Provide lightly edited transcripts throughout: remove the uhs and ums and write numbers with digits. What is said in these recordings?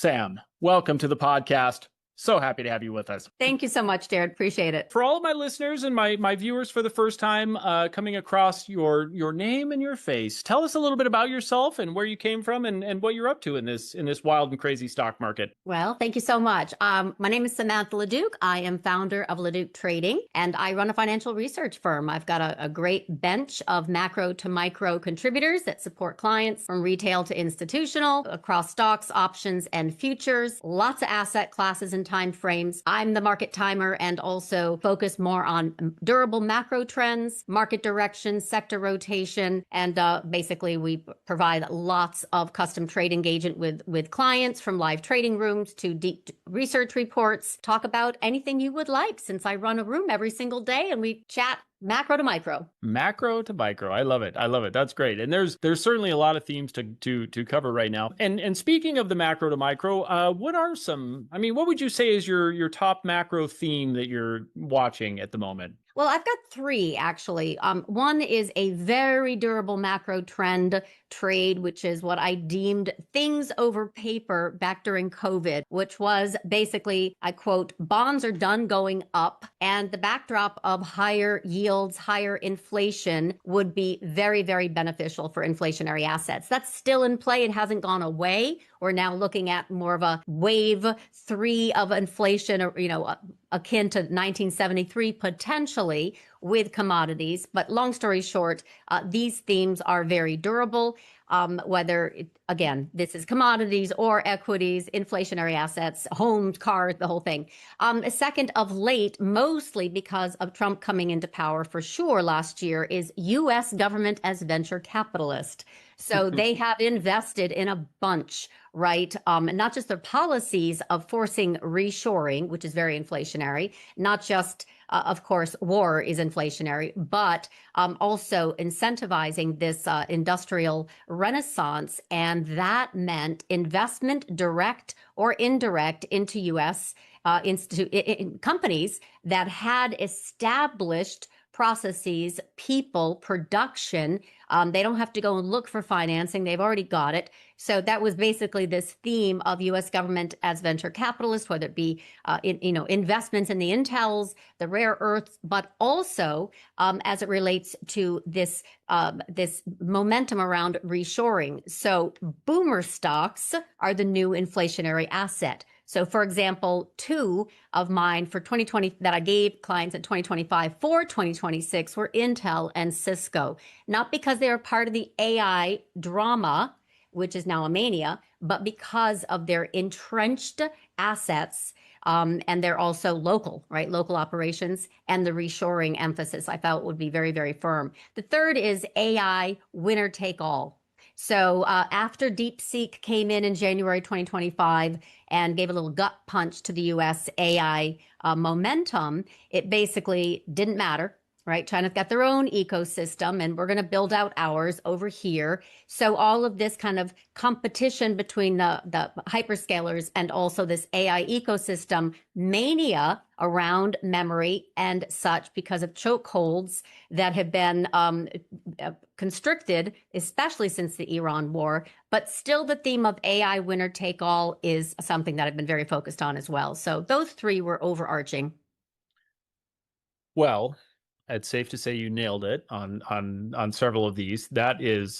Sam, welcome to the podcast. So happy to have you with us. Thank you so much, Jared. Appreciate it. For all of my listeners and my viewers for the first time coming across your name and your face, tell us a little bit about yourself and where you came from and what you're up to in this wild and crazy stock market. Well, thank you so much. My name is Samantha LaDuc. I am founder of LaDuc Trading, and I run a financial research firm. I've got a great bench of macro to micro contributors that support clients from retail to institutional across stocks, options, and futures. Lots of asset classes and time frames. I'm the market timer and also focus more on durable macro trends, market direction, sector rotation, and basically we provide lots of custom trade engagement with clients, from live trading rooms to deep research reports. Talk about anything you would like, since I run a room every single day and we chat macro to micro. Macro to micro. I love it. I love it. That's great. And there's certainly a lot of themes to cover right now. And speaking of the macro to micro, what are some, what would you say is your top macro theme that you're watching at the moment? Well, I've got three, actually. One is a very durable macro trend trade, which is what I deemed things over paper back during COVID, which was basically, I quote, bonds are done going up, and the backdrop of higher yields, higher inflation would be very, very beneficial for inflationary assets. That's still in play. It hasn't gone away. We're now looking at more of a wave 3 of inflation, akin to 1973 potentially with commodities. But long story short, these themes are very durable, again, this is commodities or equities, inflationary assets, homes, cars, the whole thing. Second, of late, mostly because of Trump coming into power for sure last year, is U.S. government as venture capitalist. So they have invested in a bunch, right? And not just their policies of forcing reshoring, which is very inflationary, not just, of course, war is inflationary, but also incentivizing this industrial renaissance. And that meant investment, direct or indirect, into U.S. Companies that had established processes, people, production. They don't have to go and look for financing. They've already got it. So that was basically this theme of U.S. government as venture capitalist, whether it be investments in the Intels, the rare earths, but also as it relates to this momentum around reshoring. So boomer stocks are the new inflationary asset. So, for example, two of mine for 2020 that I gave clients in 2025 for 2026 were Intel and Cisco, not because they were part of the AI drama, which is now a mania, but because of their entrenched assets. And they're also local, right? Local operations, and the reshoring emphasis I felt would be very, very firm. The third is AI winner take all. So after DeepSeek came in January 2025 and gave a little gut punch to the U.S. AI momentum, it basically didn't matter, right? China's got their own ecosystem, and we're going to build out ours over here. So all of this kind of competition between the hyperscalers and also this AI ecosystem mania around memory and such, because of chokeholds that have been constricted, especially since the Iran war. But still, the theme of AI winner take all is something that I've been very focused on as well. So those three were overarching. Well, it's safe to say you nailed it on several of these. That is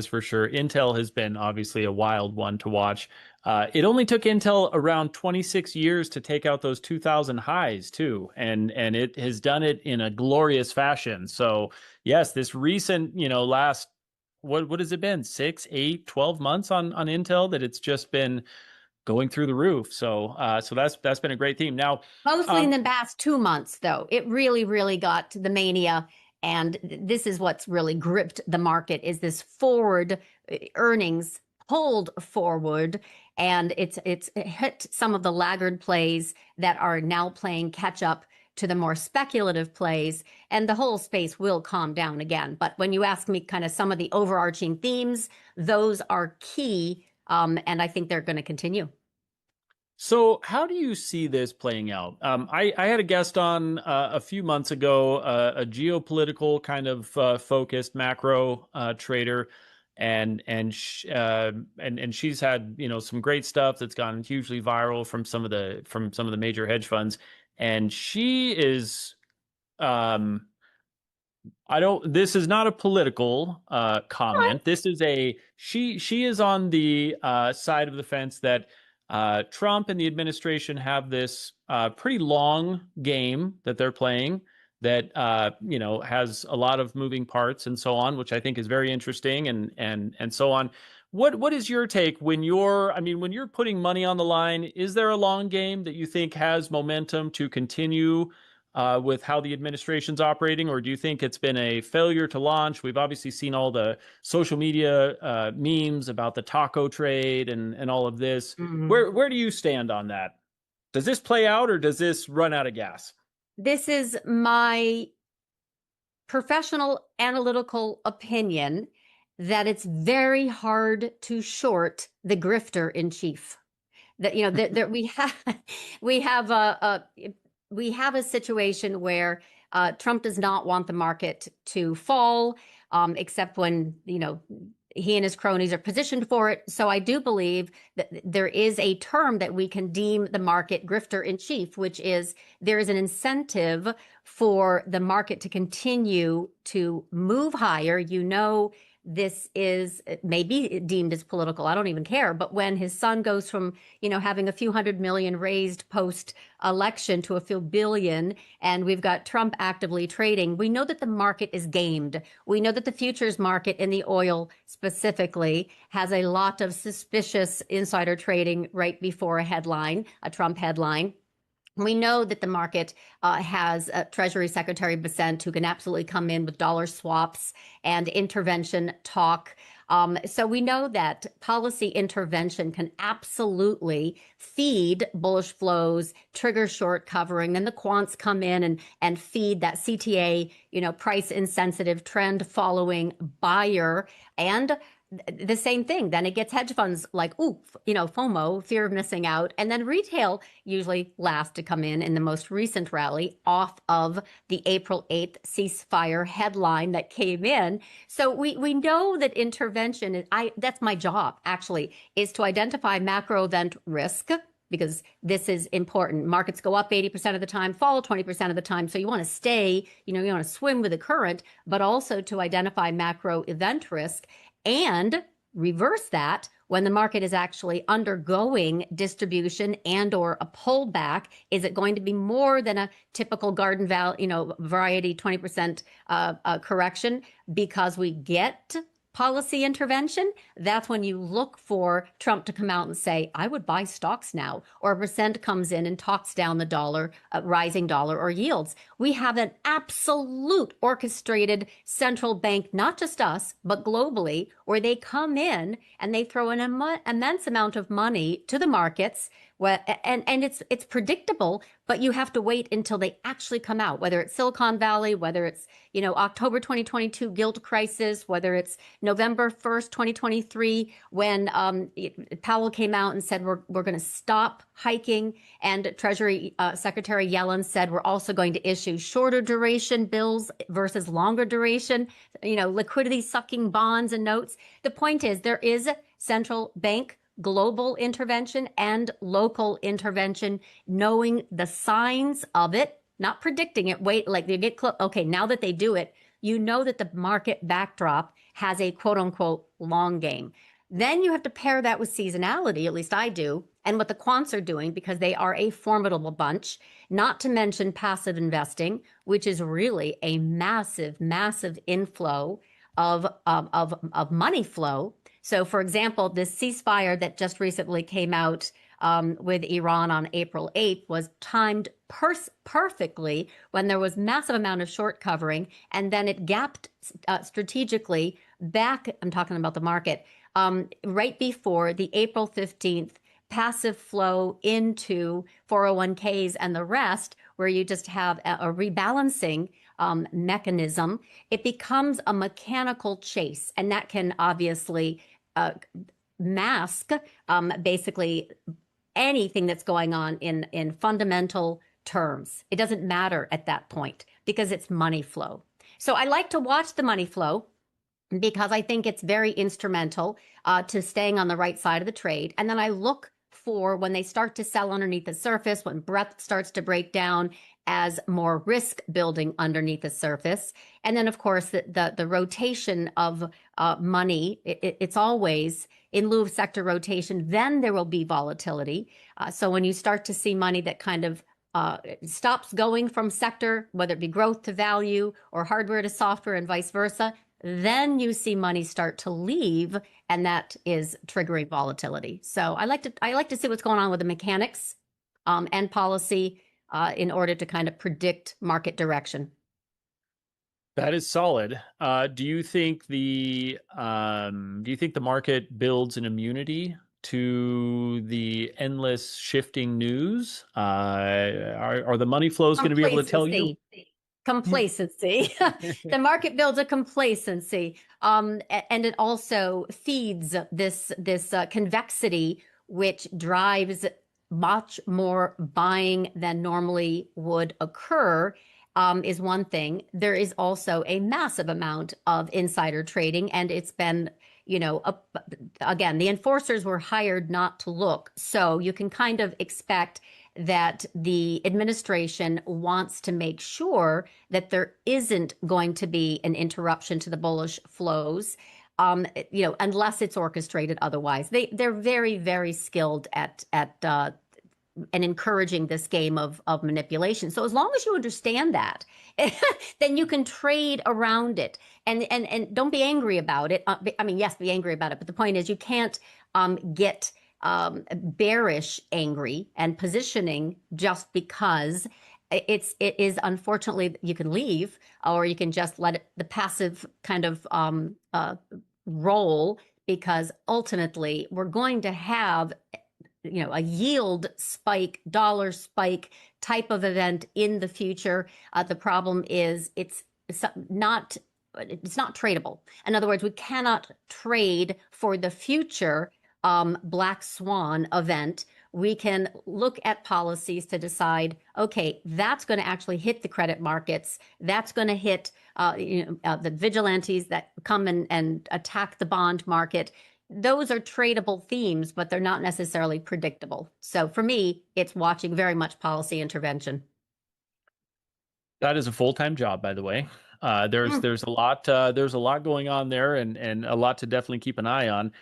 for sure. Intel has been obviously a wild one to watch. It only took Intel around 26 years to take out those 2000 highs too, and it has done it in a glorious fashion. So yes, this recent, last, what has it been, 6, 8, 12 months on Intel, that it's just been going through the roof. So that's been a great theme. Now, mostly in the past 2 months, though, it really, really got to the mania. And this is what's really gripped the market, is this forward earnings pulled forward. And it's hit some of the laggard plays that are now playing catch up to the more speculative plays, and the whole space will calm down again. But when you ask me kind of some of the overarching themes, those are key. And I think they're going to continue. So how do you see this playing out? I had a guest on a few months ago, a geopolitical kind of focused macro trader. and she's had, some great stuff that's gone hugely viral from some of the major hedge funds, and she is um I don't. This is not a political comment. This is she is on the side of the fence that Trump and the administration have this pretty long game that they're playing that has a lot of moving parts and so on, which I think is very interesting and so on. What is your take when when you're putting money on the line? Is there a long game that you think has momentum to continue with how the administration's operating, or do you think it's been a failure to launch? We've obviously seen all the social media memes about the taco trade and all of this. Mhm. Where do you stand on that? Does this play out, or does this run out of gas? This is my professional analytical opinion that it's very hard to short the grifter in chief. That that we have a situation where Trump does not want the market to fall, except when he and his cronies are positioned for it. So I do believe that there is a term that we can deem the market grifter in chief, which is there is an incentive for the market to continue to move higher. This is maybe deemed as political. I don't even care. But when his son goes from, having a few hundred million raised post election to a few billion, and we've got Trump actively trading, we know that the market is gamed. We know that the futures market in the oil specifically has a lot of suspicious insider trading right before a Trump headline. We know that the market has Treasury Secretary Bessent, who can absolutely come in with dollar swaps and intervention talk. So we know that policy intervention can absolutely feed bullish flows, trigger short covering. Then the quants come in and feed that CTA, price insensitive trend following buyer. And the same thing. Then it gets hedge funds like, ooh, FOMO, fear of missing out. And then retail usually last to come in the most recent rally off of the April 8th ceasefire headline that came in. So we know that intervention, that's my job actually, is to identify macro event risk, because this is important. Markets go up 80% of the time, fall 20% of the time. So you want to stay, you want to swim with the current, but also to identify macro event risk and reverse that when the market is actually undergoing distribution and or a pullback. Is it going to be more than a typical garden variety 20% correction because we get policy intervention? That's when you look for Trump to come out and say, I would buy stocks now, or Bessent comes in and talks down the dollar, rising dollar or yields. We have an absolute orchestrated central bank, not just us, but globally, where they come in and they throw an immense amount of money to the markets. And it's predictable, but you have to wait until they actually come out, whether it's Silicon Valley, whether it's, October 2022 gilt crisis, whether it's November 1st, 2023, when Powell came out and said, we're going to stop hiking. And Treasury Secretary Yellen said, we're also going to issue shorter duration bills versus longer duration, liquidity sucking bonds and notes. The point is, there is central bank global intervention and local intervention, knowing the signs of it, not predicting it. Wait, like they get close. Okay, now that they do it, that the market backdrop has a quote unquote long game. Then you have to pair that with seasonality, at least I do, and what the quants are doing, because they are a formidable bunch, not to mention passive investing, which is really a massive, massive inflow of money flow. So, for example, this ceasefire that just recently came out with Iran on April 8th was timed perfectly when there was massive amount of short covering, and then it gapped strategically back. I'm talking about the market right before the April 15th passive flow into 401ks and the rest, where you just have a rebalancing mechanism. It becomes a mechanical chase, and that can obviously mask basically anything that's going on in fundamental terms. It doesn't matter at that point because it's money flow. So I like to watch the money flow. because I think it's very instrumental to staying on the right side of the trade. And then I look for when they start to sell underneath the surface, when breadth starts to break down as more risk building underneath the surface. And then, of course, the rotation of money, it's always in lieu of sector rotation, then there will be volatility. So when you start to see money that kind of stops going from sector, whether it be growth to value or hardware to software and vice versa, then you see money start to leave, and that is triggering volatility. So I like to see what's going on with the mechanics and policy in order to kind of predict market direction. That is solid. Do you think the market builds an immunity to the endless shifting news? Are the money flows going to be able to tell you? Complacency. The market builds a complacency, and it also feeds this convexity, which drives much more buying than normally would occur. Is one thing. There is also a massive amount of insider trading, and it's been, again, the enforcers were hired not to look. So you can kind of expect that the administration wants to make sure that there isn't going to be an interruption to the bullish flows, unless it's orchestrated otherwise. They're very, very skilled at and encouraging this game of manipulation. So as long as you understand that, then you can trade around it, and don't be angry about it. I mean, yes, be angry about it, but the point is you can't get bearish angry and positioning just because it is. Unfortunately, you can leave, or you can just let the passive kind of roll, because ultimately we're going to have a yield spike, dollar spike type of event in the future. The problem is it's not tradable. In other words, we cannot trade for the future black swan event. We can look at policies to decide, okay, that's going to actually hit the credit markets. That's going to hit the vigilantes that come and attack the bond market. Those are tradable themes, but they're not necessarily predictable. So for me, it's watching very much policy intervention. That is a full-time job, by the way. There's a lot going on there, and a lot to definitely keep an eye on.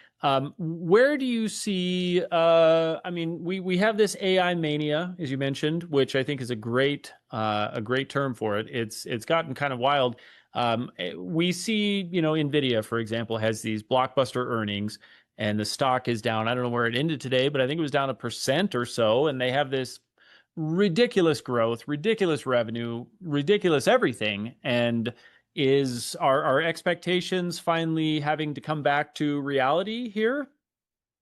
Where do you see? I mean, we have this AI mania, as you mentioned, which I think is a great term for it. It's gotten kind of wild. We see, Nvidia, for example, has these blockbuster earnings, and the stock is down. I don't know where it ended today, but I think it was down 1% or so, and they have this ridiculous growth, ridiculous revenue, ridiculous everything. And is our expectations finally having to come back to reality here?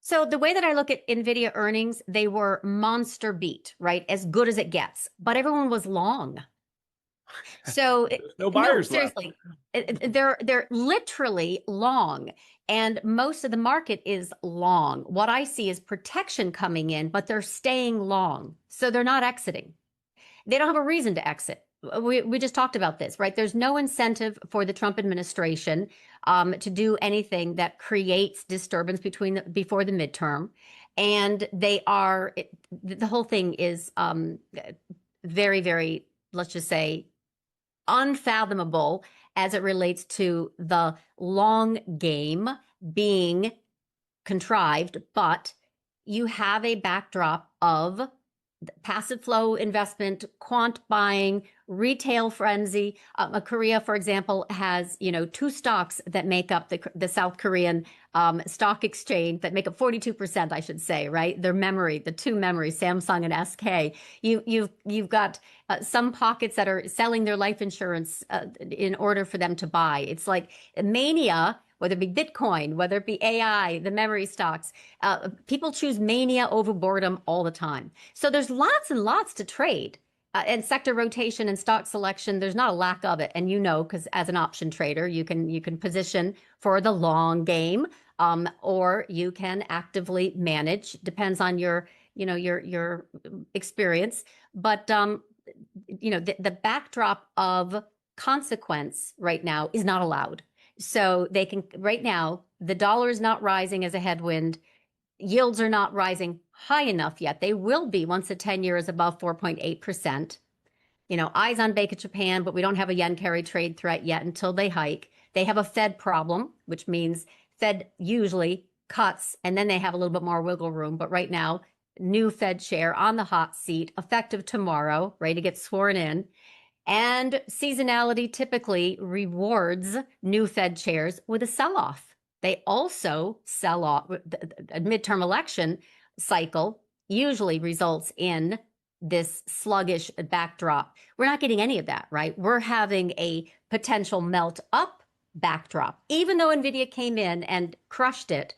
So the way that I look at Nvidia earnings, they were monster beat, right? As good as it gets, but everyone was long. So No buyers left. seriously, they're literally long, and most of the market is long. What I see is protection coming in, but they're staying long, so they're not exiting. They don't have a reason to exit. We just talked about this, right? There's no incentive for the Trump administration to do anything that creates disturbance before the midterm, and the whole thing is very, very, let's just say, unfathomable as it relates to the long game being contrived. But you have a backdrop of passive flow investment, quant buying, retail frenzy. Korea, for example, has two stocks that make up the South Korean stock exchange, that make up 42%, I should say, right? The two memories, Samsung and SK. You've got some pockets that are selling their life insurance in order for them to buy. It's like mania. Whether it be Bitcoin, whether it be AI, the memory stocks, people choose mania over boredom all the time. So there's lots and lots to trade. And sector rotation and stock selection, there's not a lack of it. And because as an option trader, you can position for the long game, or you can actively manage. Depends on your experience. But the backdrop of consequence right now is not allowed. So they can, right now, the dollar is not rising as a headwind. Yields are not rising high enough yet. They will be once the 10-year is above 4.8%. Eyes on Bank of Japan, but we don't have a yen carry trade threat yet until they hike. They have a Fed problem, which means Fed usually cuts and then they have a little bit more wiggle room. But right now, new Fed chair on the hot seat, effective tomorrow, ready to get sworn in. And seasonality typically rewards new Fed chairs with a sell off. They also sell off. A midterm election cycle usually results in this sluggish backdrop. We're not getting any of that, right? We're having a potential melt up backdrop. Even though NVIDIA came in and crushed it,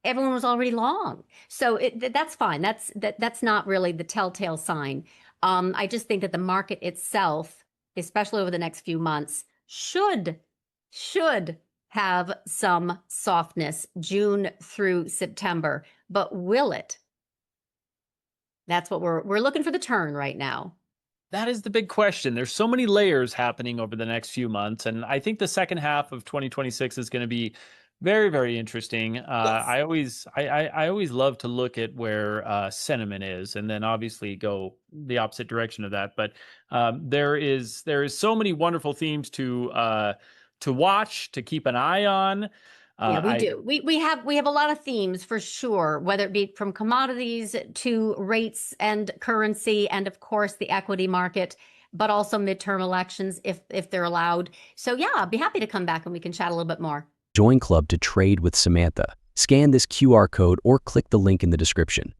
everyone was already long. So that's fine. That's not really the telltale sign. I just think that the market itself, especially over the next few months, should have some softness June through September. But will it? That's what we're looking for, the turn right now. That is the big question. There's so many layers happening over the next few months, and I think the second half of 2026 is going to be very, very interesting. Yes. I always love to look at where sentiment is, and then obviously go the opposite direction of that. But there is so many wonderful themes to watch, to keep an eye on. Yeah, we I do. We have a lot of themes for sure, whether it be from commodities to rates and currency, and of course the equity market, but also midterm elections if they're allowed. So yeah, I'd be happy to come back and we can chat a little bit more. Join Club to trade with Samantha. Scan this QR code or click the link in the description.